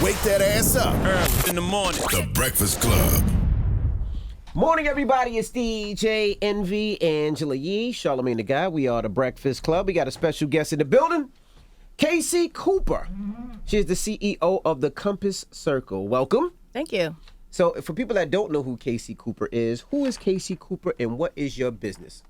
Wake that ass up. Early in the morning. The Breakfast Club. Morning, everybody. It's DJ Envy, Angela Yee, Charlamagne the Guy. We are the Breakfast Club. We got a special guest in the building, Casey Cooper. She is the CEO of the Compass Circle. Welcome. Thank you. So for people that don't know who Casey Cooper is, who is Casey Cooper and what is your business?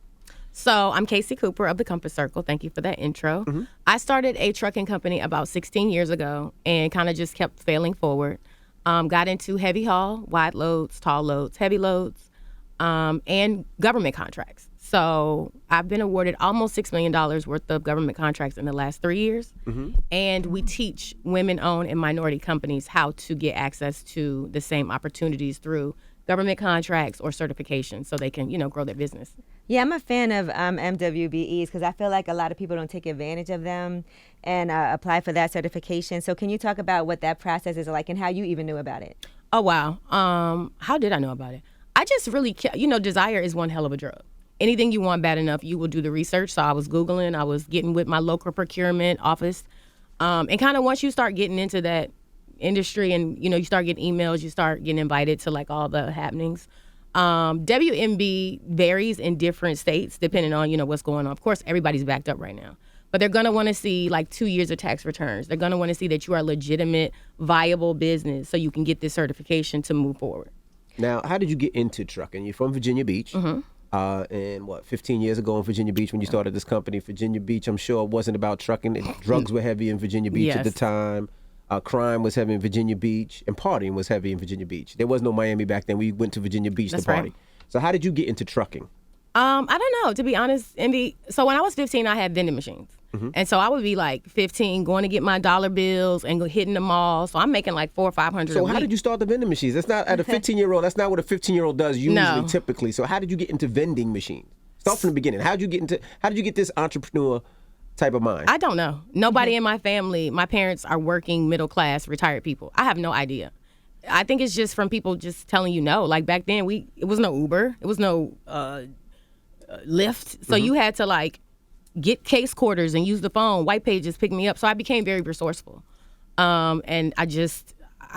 So I'm Casey Cooper of the Compass Circle. Thank you for that intro. I started a trucking company about 16 years ago and kind of just kept failing forward. Got into heavy haul, wide loads, tall loads, heavy loads, and government contracts. So I've been awarded almost $6 million worth of government contracts in the last 3 years. And we teach women-owned and minority companies how to get access to the same opportunities through government contracts or certifications so they can, grow their business. Yeah, I'm a fan of MWBEs because I feel like a lot of people don't take advantage of them and apply for that certification. So can you talk about what that process is like and how you even knew about it? Oh, wow. How did I know about it? I just really, desire is one hell of a drug. Anything you want bad enough, you will do the research. So I was Googling, I was getting with my local procurement office. And kind of once you start getting into that industry and, you start getting emails, you start getting invited to like all the happenings. WMB varies in different states depending on, what's going on. Of course, everybody's backed up right now. But they're going to want to see like 2 years of tax returns. They're going to want to see that you are a legitimate, viable business so you can get this certification to move forward. Now, how did you get into trucking? You're from Virginia Beach. And 15 years ago in Virginia Beach when you started this company, Virginia Beach, I'm sure it wasn't about trucking. Drugs were heavy in Virginia Beach at the time. Crime was heavy in Virginia Beach, and partying was heavy in Virginia Beach. There was no Miami back then. We went to Virginia Beach to party. Right. So how did you get into trucking? I don't know, to be honest, Envy. So when I was 15, I had vending machines. And so I would be like 15, going to get my dollar bills and hitting the mall. So I'm making like $400 or $500 So a how week. did you start the vending machines? That's not at a 15-year-old. That's not what a 15-year-old does usually, typically. So how did you get into vending machines? Start from the beginning. How did you get this entrepreneur type of mind? I don't know. Nobody in my family, my parents are working middle class, retired people. I have no idea. I think it's just from people just telling you no. Like back then, it was no Uber. It was no Lyft. So you had to like get case quarters and use the phone. White Pages picked me up. So I became very resourceful. And I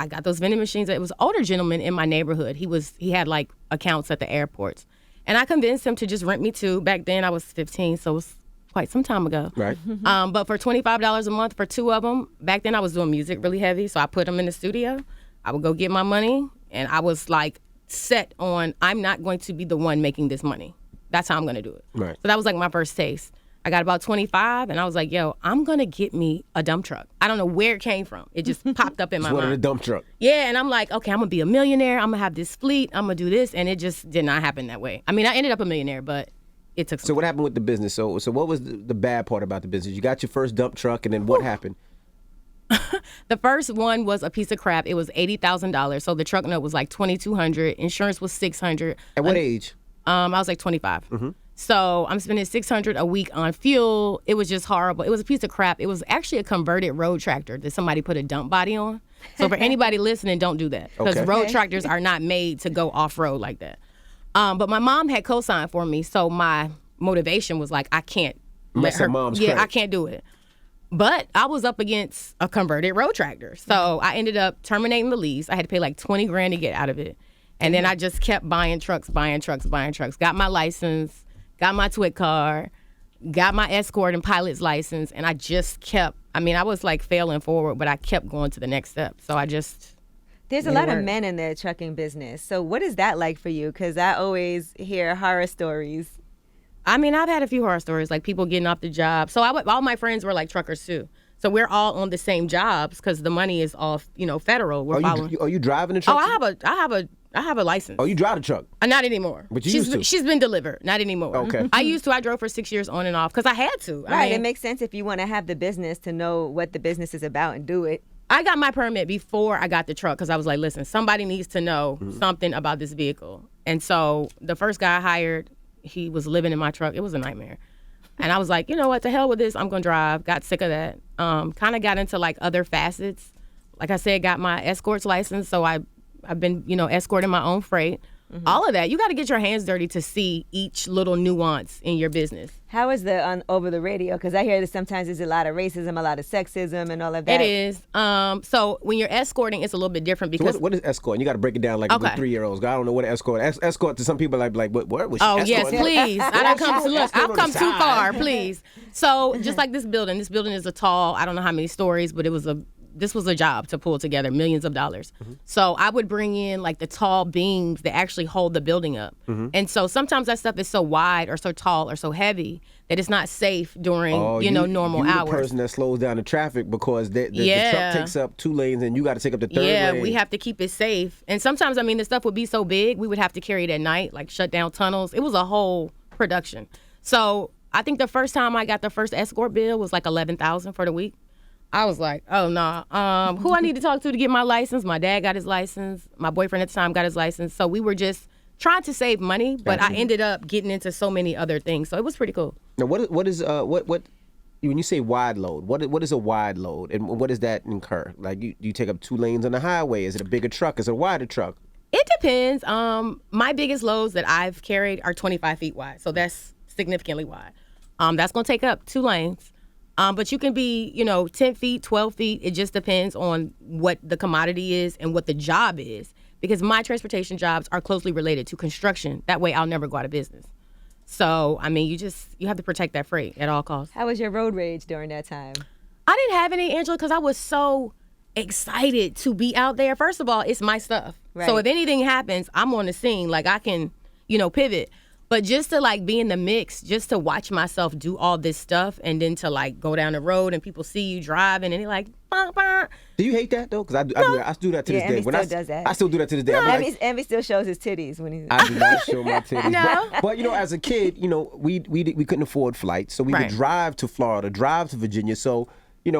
got those vending machines. It was an older gentleman in my neighborhood. He had like accounts at the airports. And I convinced him to just rent me two. Back then I was 15, so it was quite some time ago. Right. But for $25 a month for two of them, back then I was doing music really heavy. So I put them in the studio. I would go get my money. And I was like set on, I'm not going to be the one making this money. That's how I'm going to do it. Right. So that was like my first taste. I got about 25, and I was like, yo, I'm going to get me a dump truck. I don't know where it came from. It just popped up in my mind. Wanted a dump truck. Yeah, and I'm like, okay, I'm going to be a millionaire. I'm going to have this fleet. I'm going to do this. And it just did not happen that way. I mean, I ended up a millionaire, but it took some So what happened with the business? So what was the bad part about the business? You got your first dump truck, and then what happened? The first one was a piece of crap. It was $80,000. So the truck note was like $2,200. Insurance was $600. At what age? I was like 25. So I'm spending $600 a week on fuel. It was just horrible. It was a piece of crap. It was actually a converted road tractor that somebody put a dump body on. So for anybody listening, don't do that. Because road tractors are not made to go off-road like that. But my mom had co-signed for me, so my motivation was like, I can't mess her mom's credit. I can't do it. But I was up against a converted road tractor. So I ended up terminating the lease. I had to pay like $20,000 to get out of it. And then I just kept buying trucks. Got my license, got my TWIC card, got my Escort and pilot's license, and I just kept, I was like failing forward, but I kept going to the next step. So I just... There's a lot of men in the trucking business. So what is that like for you? Because I always hear horror stories. I've had a few horror stories, like people getting off the job. So all my friends were like truckers too. So we're all on the same jobs because the money is all, federal. Are you driving the truck? Oh, I have a license. Oh, you drive the truck? Not anymore. But you used to. She's been delivered. Not anymore. Okay. I drove for 6 years on and off because I had to. Right. It makes sense if you want to have the business to know what the business is about and do it. I got my permit before I got the truck because I was like, listen, somebody needs to know something about this vehicle. And so the first guy I hired, he was living in my truck. It was a nightmare. And I was like, you know what, to hell with this. I'm going to drive. Got sick of that. Kind of got into like other facets. Like I said, got my Escort's license. So I've been, escorting my own freight. all of that. You got to get your hands dirty to see each little nuance in your business. How is the over the radio? Because I hear that sometimes there's a lot of racism, a lot of sexism, and all of that. It is. So when you're escorting, it's a little bit different because. So what is escort? You got to break it down like with 3-year-olds. I don't know what escort. Escort to some people like what was she? Oh escort? yes, please. I've come too far. Please. So just like this building is a tall. I don't know how many stories, but this was a job to pull together millions of dollars. So I would bring in like the tall beams that actually hold the building up. And so sometimes that stuff is so wide or so tall or so heavy that it's not safe during, normal hours. The person that slows down the traffic because the truck takes up 2 lanes and you got to take up the third lane. Yeah, we have to keep it safe. And sometimes, the stuff would be so big, we would have to carry it at night, like shut down tunnels. It was a whole production. So I think the first time I got the first escort bill was like $11,000 for the week. I was like, oh, no. Who I need to talk to get my license? My dad got his license. My boyfriend at the time got his license. So we were just trying to save money, but I ended up getting into so many other things. So it was pretty cool. Now, what is when you say wide load, what is a wide load, and what does that incur? Like, you take up 2 lanes on the highway? Is it a bigger truck? Is it a wider truck? It depends. My biggest loads that I've carried are 25 feet wide, so that's significantly wide. That's going to take up 2 lanes. But you can be, 10 feet, 12 feet. It just depends on what the commodity is and what the job is. Because my transportation jobs are closely related to construction. That way I'll never go out of business. So, you have to protect that freight at all costs. How was your road rage during that time? I didn't have any, Angela, because I was so excited to be out there. First of all, it's my stuff. Right. So if anything happens, I'm on the scene. Like, I can, pivot. But just to like be in the mix, just to watch myself do all this stuff, and then to like go down the road and people see you driving and they're like, bah, bah. Do you hate that though? Because I do that to this day. Envy still does that. I still do that to this day. No. Envy still shows his titties when he's. I do not show my titties. No. But as a kid, we couldn't afford flights, so we would drive to Florida, drive to Virginia. So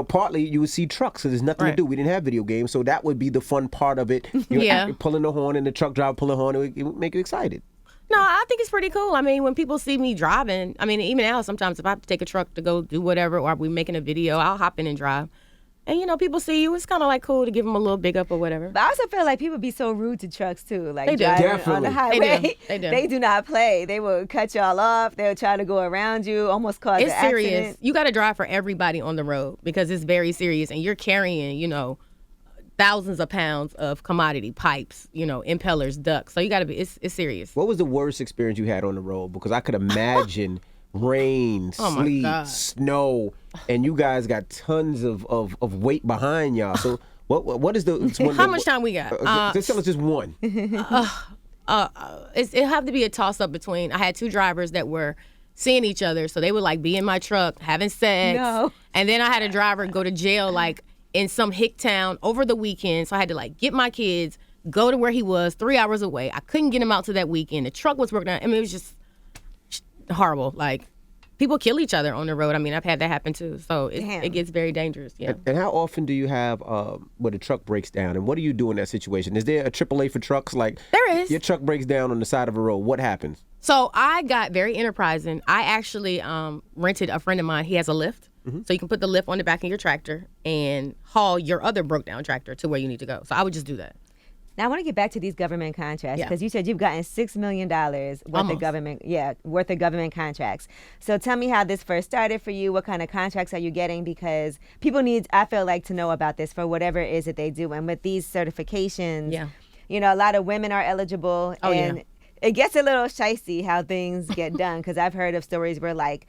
partly you would see trucks, so there's nothing to do. We didn't have video games, so that would be the fun part of it. You're pulling the horn and the truck driver pulling the horn, it would make you excited. No, I think it's pretty cool. When people see me driving, even now, sometimes if I have to take a truck to go do whatever, or we're making a video, I'll hop in and drive. And, people see you. It's kind of like cool to give them a little big up or whatever. But I also feel like people be so rude to trucks, too. Like, they do. Driving on the highway. They do. They do not play. They will cut y'all off. They'll try to go around you, almost cause an accident. It's serious. You got to drive for everybody on the road because it's very serious. And you're carrying, thousands of pounds of commodity, pipes, impellers, ducts. So you got to be, it's serious. What was the worst experience you had on the road? Because I could imagine rain, sleet, snow, and you guys got tons of weight behind y'all. So what is the... How much time we got? Just tell us just one. It have to be a toss-up between, I had 2 drivers that were seeing each other. So they would like be in my truck, having sex. No. And then I had a driver go to jail like in some hick town over the weekend. So I had to like get my kids, go to where he was 3 hours away. I couldn't get him out to that weekend. The truck was broken down. It was just horrible. Like, people kill each other on the road. I've had that happen too. So it gets very dangerous. Yeah. And how often do you have where the truck breaks down? And what do you do in that situation? Is there a AAA for trucks? Like, there is. Your truck breaks down on the side of a road. What happens? So I got very enterprising. I actually rented a friend of mine. He has a lift. So you can put the lift on the back of your tractor and haul your other broke down tractor to where you need to go. So I would just do that. Now I want to get back to these government contracts because you said you've gotten $6 million worth of government contracts. So tell me how this first started for you. What kind of contracts are you getting? Because people need, I feel like, to know about this for whatever it is that they do. And with these certifications, a lot of women are eligible. It gets a little shicey how things get done because I've heard of stories where white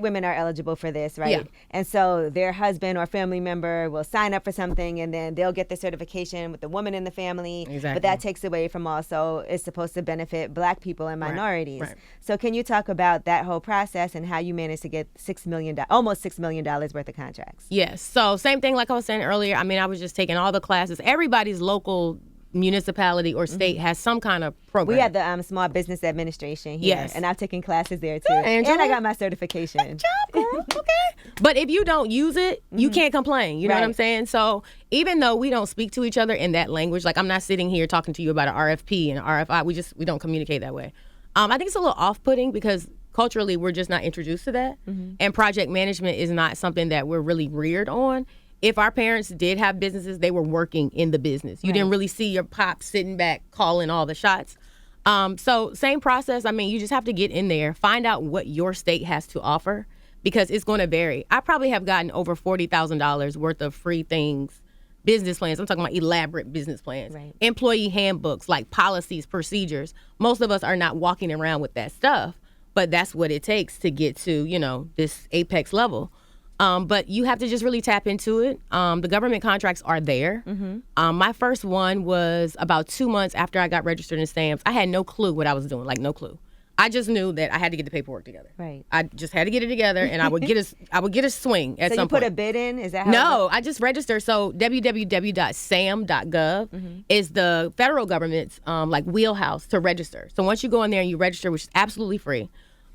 women are eligible for this, right? Yeah. And so their husband or family member will sign up for something and then they'll get the certification with the woman in the family. Exactly. But that takes away from also, it's supposed to benefit Black people and minorities. Right. So can you talk about that whole process and how you managed to get almost $6 million worth of contracts? Yes. So same thing like I was saying earlier. I was just taking all the classes. Everybody's local municipality or state has some kind of program. We have the Small Business Administration here. Yes. And I've taken classes there too. And I got my certification. Good job, girl. Okay. But if you don't use it, you can't complain. You know what I'm saying? So even though we don't speak to each other in that language, like I'm not sitting here talking to you about an RFP and an RFI, we don't communicate that way. I think it's a little off-putting because culturally we're just not introduced to that. And project management is not something that we're really reared on. if our parents did have businesses, they were working in the business. You didn't really see your pop sitting back calling all the shots. So same process. I mean, you just have to get in there, find out what your state has to offer, because it's going to vary. I probably have gotten over $40,000 worth of free things, business plans. I'm talking about elaborate business plans, employee handbooks, like policies, procedures. Most of us are not walking around with that stuff, but that's what it takes to get to, you know, this apex level. But you have to just really tap into it. The government contracts are there. My first one was about 2 months after I got registered in stamps. I had no clue what I was doing, like no clue. I just knew that I had to get the paperwork together. Right. I just had to get it together, and I would get a swing at some point. So you put a bid in? Is that how? No, I just registered. So www.sam.gov is the federal government's like wheelhouse to register. So once you go in there and you register, which is absolutely free,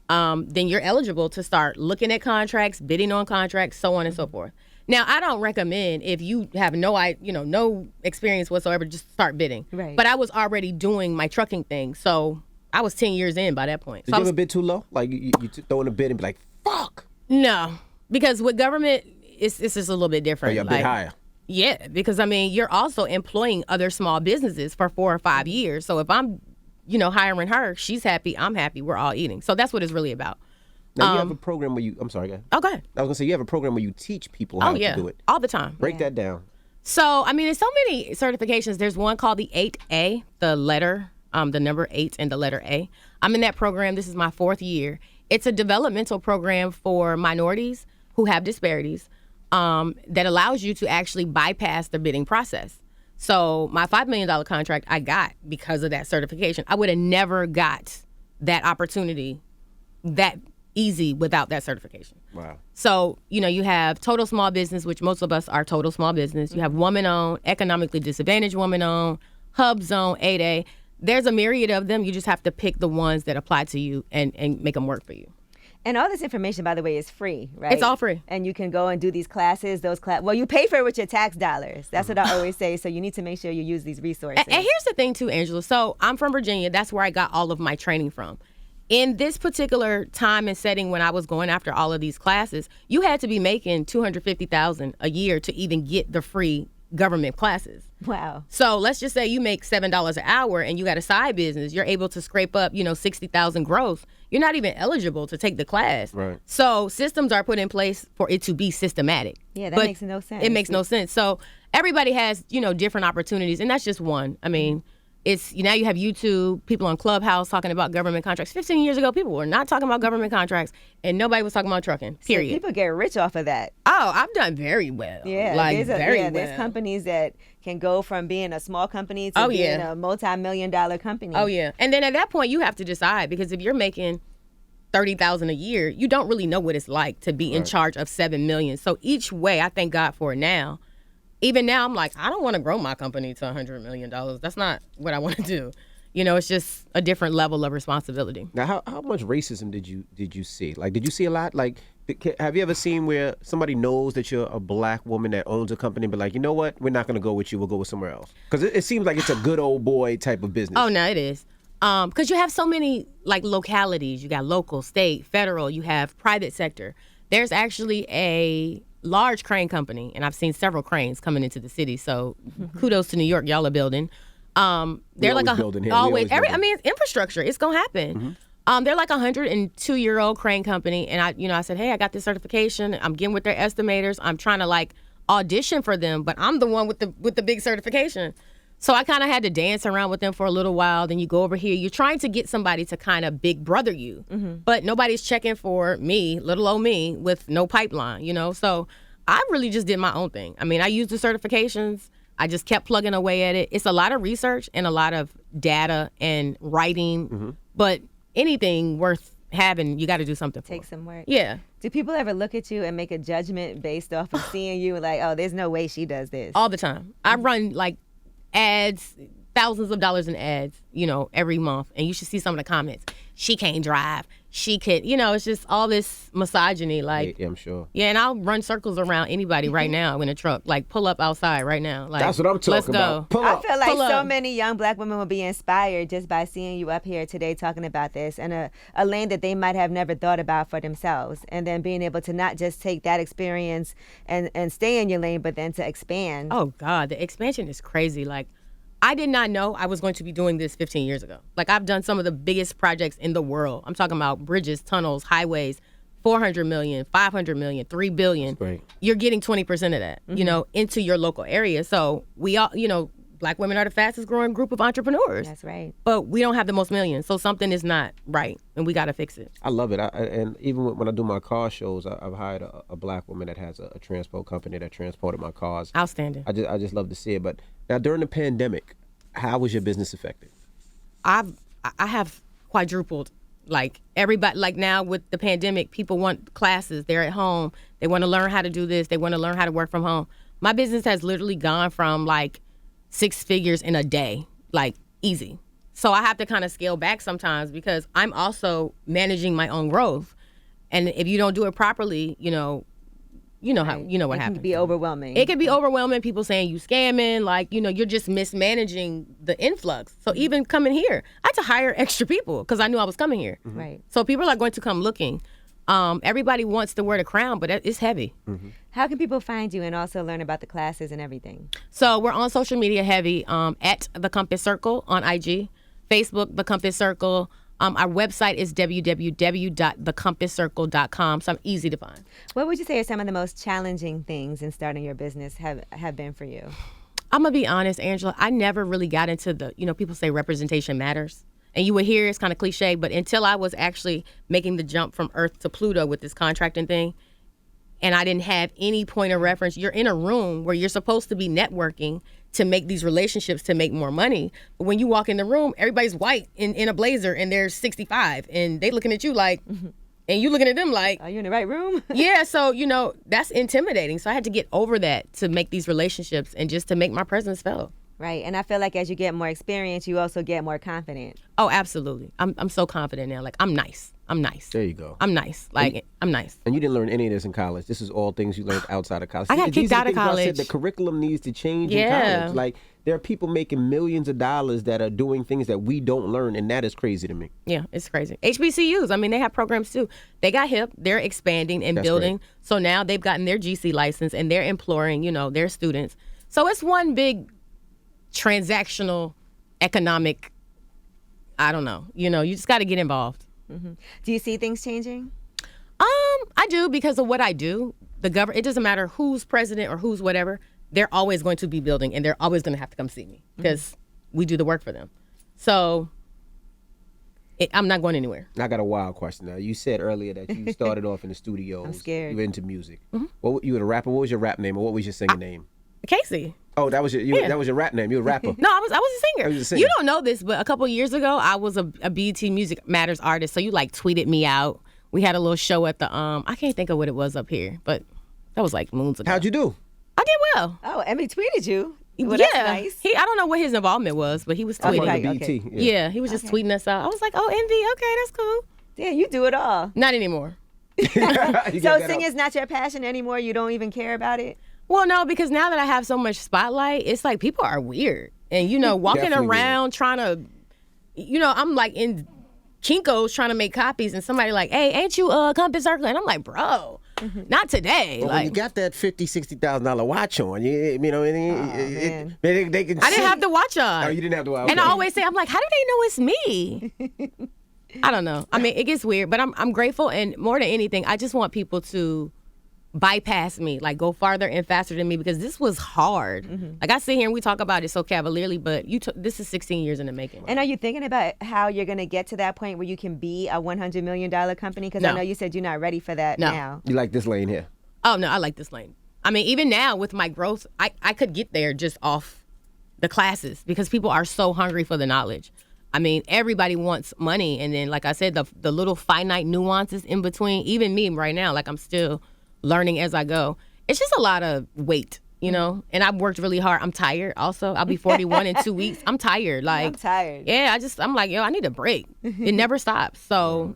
then you're eligible to start looking at contracts, bidding on contracts, so on and so forth. Now, I don't recommend, if you have no experience whatsoever, just start bidding. Right. But I was already doing my trucking thing, so I was 10 years in by that point. Did you ever bid too low? Like you throw in a bid and be like, fuck? No, because with government, it's just a little bit different. Oh, you're a bit higher. Yeah, because I mean, you're also employing other small businesses for 4 or 5 years. So if I'm, hiring her, she's happy, I'm happy, we're all eating. So that's what it's really about. Now you have a program where I'm sorry, guys. Oh, go ahead. I was gonna say you have a program where you teach people how to do it. All the time. Break that down. So I mean, there's so many certifications. There's one called the 8A, the letter, the number 8 and the letter A. I'm in that program. This is my 4th year. It's a developmental program for minorities who have disparities that allows you to actually bypass the bidding process. So my $5 million contract I got because of that certification. I would have never got that opportunity that easy without that certification. Wow. So, you have total small business, which most of us are total small business. You have woman-owned, economically disadvantaged woman-owned, hub zone, 8A. There's a myriad of them. You just have to pick the ones that apply to you and make them work for you. And all this information, by the way, is free, right? It's all free. And you can go and do these classes, well, you pay for it with your tax dollars. That's what I always say. So you need to make sure you use these resources. And here's the thing, too, Angela. So I'm from Virginia. That's where I got all of my training from. In this particular time and setting when I was going after all of these classes, you had to be making $250,000 a year to even get the free government classes. Wow. So let's just say you make $7 an hour and you got a side business. You're able to scrape up, $60,000 gross. You're not even eligible to take the class. Right. So systems are put in place for it to be systematic. Yeah, that makes no sense. It makes no sense. So everybody has, different opportunities, and that's just one. I mean, it's now you have YouTube, people on Clubhouse talking about government contracts. 15 years ago, people were not talking about government contracts, and nobody was talking about trucking, period. So people get rich off of that. Oh, I've done very well. Yeah, there's companies that can go from being a small company to being a multi-million-dollar company. Oh, yeah. And then at that point, you have to decide, because if you're making $30,000 a year, you don't really know what it's like to be in charge of $7 million. So each way, I thank God for it now. Even now, I'm like, I don't want to grow my company to $100 million. That's not what I want to do. It's just a different level of responsibility. Now, how much racism did you see? Like, did you see a lot? Like, have you ever seen where somebody knows that you're a black woman that owns a company, but like, you know what? We're not going to go with you. We'll go with somewhere else. Because it seems like it's a good old boy type of business. Oh, no, it is. Because you have so many like localities. You got local, state, federal. You have private sector. There's actually a large crane company, and I've seen several cranes coming into the city. So kudos to New York, y'all are building. They're like infrastructure. It's gonna happen. They're like 102-year-old crane company, and I said, hey, I got this certification. I'm getting with their estimators. I'm trying to like audition for them, but I'm the one with the big certification. So I kind of had to dance around with them for a little while. Then you go over here. You're trying to get somebody to kind of big brother you, but nobody's checking for me, little old me, with no pipeline, So I really just did my own thing. I mean, I used the certifications. I just kept plugging away at it. It's a lot of research and a lot of data and writing, but anything worth having, you got to do something for. Take some work. Yeah. Do people ever look at you and make a judgment based off of seeing you like, oh, there's no way she does this? All the time. I run like ads, thousands of dollars in ads, every month. And you should see some of the comments. She can't drive. she could, it's just all this misogyny. Like, yeah, I'm sure. Yeah, and I'll run circles around anybody right now in a truck. Like, pull up outside right now. Like, that's what I'm talking let's about. Go. Pull up. I feel like so many young black women will be inspired just by seeing you up here today talking about this and a lane that they might have never thought about for themselves. And then being able to not just take that experience and stay in your lane, but then to expand. Oh, God, the expansion is crazy. Like, I did not know I was going to be doing this 15 years ago. Like, I've done some of the biggest projects in the world. I'm talking about bridges, tunnels, highways, 400 million, 500 million, 3 billion. Right. You're getting 20% of that, into your local area. So we all, black women are the fastest growing group of entrepreneurs. That's right. But we don't have the most millions. So something is not right, and we got to fix it. I love it. And even when I do my car shows, I've hired a black woman that has a transport company that transported my cars. Outstanding. I just love to see it. But now during the pandemic, how was your business affected? I have quadrupled. Like, everybody, like now with the pandemic, people want classes. They're at home. They want to learn how to do this. They want to learn how to work from home. My business has literally gone from like 6 figures in a day, like easy. So I have to kind of scale back sometimes because I'm also managing my own growth. And if you don't do it properly, what happens. It can be overwhelming. It can be overwhelming. People saying you scamming, like, you're just mismanaging the influx. So even coming here, I had to hire extra people because I knew I was coming here. Mm-hmm. Right. So people are going to come looking. Everybody wants to wear the crown, but it's heavy. Mm-hmm. How can people find you and also learn about the classes and everything? So we're on social media heavy, at The Compass Circle on IG, Facebook, The Compass Circle. Our website is www.thecompasscircle.com, so I'm easy to find. What would you say are some of the most challenging things in starting your business have been for you? I'm going to be honest, Angela, I never really got into the, people say representation matters. And you would hear it's kind of cliche, but until I was actually making the jump from Earth to Pluto with this contracting thing, and I didn't have any point of reference, you're in a room where you're supposed to be networking to make these relationships to make more money. But when you walk in the room, everybody's white in a blazer and they're 65 and they looking at you like, and you looking at them like, are you in the right room? Yeah, so, that's intimidating. So I had to get over that to make these relationships and just to make my presence felt. Right, and I feel like as you get more experience, you also get more confident. Oh, absolutely. I'm so confident now. Like, I'm nice. There you go. I'm nice. Like, I'm nice. And you didn't learn any of this in college. This is all things you learned outside of college. I got kicked out of I college. said the curriculum needs to change in college. Like, there are people making millions of dollars that are doing things that we don't learn, and that is crazy to me. Yeah, it's crazy. HBCUs, I mean, they have programs too. They got hip. They're expanding and That's building. great. So now they've gotten their GC license, and they're employing, their students. So it's one big transactional economic, I don't know. You just got to get involved. Mm-hmm. Do you see things changing? I do, because of what I do. The government, it doesn't matter who's president or who's whatever, they're always going to be building, and they're always going to have to come see me because we do the work for them. So I'm not going anywhere. I got a wild question now. You said earlier that you started off in the studios. I'm scared. You were into music. You were a rapper. What was your rap name, or what was your singing name? Casey. Oh, that was your that was your rap name. You were a rapper. No, I was a singer. You was a singer. You don't know this, but a couple years ago, I was a BET Music Matters artist. So you tweeted me out. We had a little show at the I can't think of what it was up here, but that was like moons ago. How'd you do? I did well. Oh, and he tweeted you. Well, yeah, that's nice. I don't know what his involvement was, but he was tweeting. Okay. BET. Yeah, he was just tweeting us out. I was like, oh, Envy, okay, that's cool. Yeah, you do it all. Not anymore. So singing's not your passion anymore? You don't even care about it? Well, no, because now that I have so much spotlight, it's like people are weird. And, walking Definitely around trying to, I'm like in Kinko's trying to make copies and somebody like, hey, ain't you Compass Circle? And I'm like, bro, not today. Well, when you got that $50,000-$60,000 watch on, they can. I didn't have the watch on. Oh, you didn't have the watch. And I always say, I'm like, how do they know it's me? I don't know. I mean, it gets weird, but I'm grateful. And more than anything, I just want people to bypass me, like go farther and faster than me, because this was hard. Like I sit here and we talk about it so cavalierly, but this is 16 years in the making. And are you thinking about how you're going to get to that point where you can be a $100 million company? Because I know you said you're not ready for that now. You like this lane here? Oh, no, I like this lane. I mean, even now with my growth, I could get there just off the classes because people are so hungry for the knowledge. I mean, everybody wants money. And then, like I said, the little finite nuances in between, even me right now, like I'm still learning as I go. It's just a lot of weight, and I've worked really hard. I'm tired also. I'll be 41 in 2 weeks. I'm tired. Like, I'm tired. Yeah, I'm like, I need a break. It never stops. So,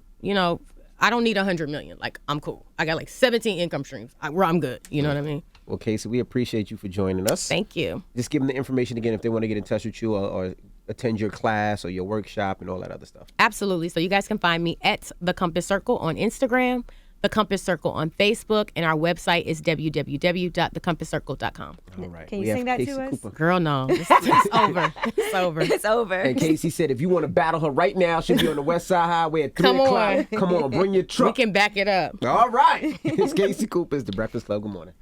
I don't need 100 million. Like, I'm cool. I got like 17 income streams where I'm good. You know what I mean? Well, Casey, we appreciate you for joining us. Thank you. Just give them the information again if they want to get in touch with you or attend your class or your workshop and all that other stuff. Absolutely. So you guys can find me at The Compass Circle on Instagram, The Compass Circle on Facebook, and our website is www.thecompasscircle.com. All right. Can you sing that to us? Cooper. Girl, no. It's over. It's over. It's over. And Casey said if you want to battle her right now, she'll be on the West Side Highway at 3 Come o'clock. on. Come on, bring your We truck. can back it up. All right. It's Casey Cooper. It's The Breakfast Club. Good morning.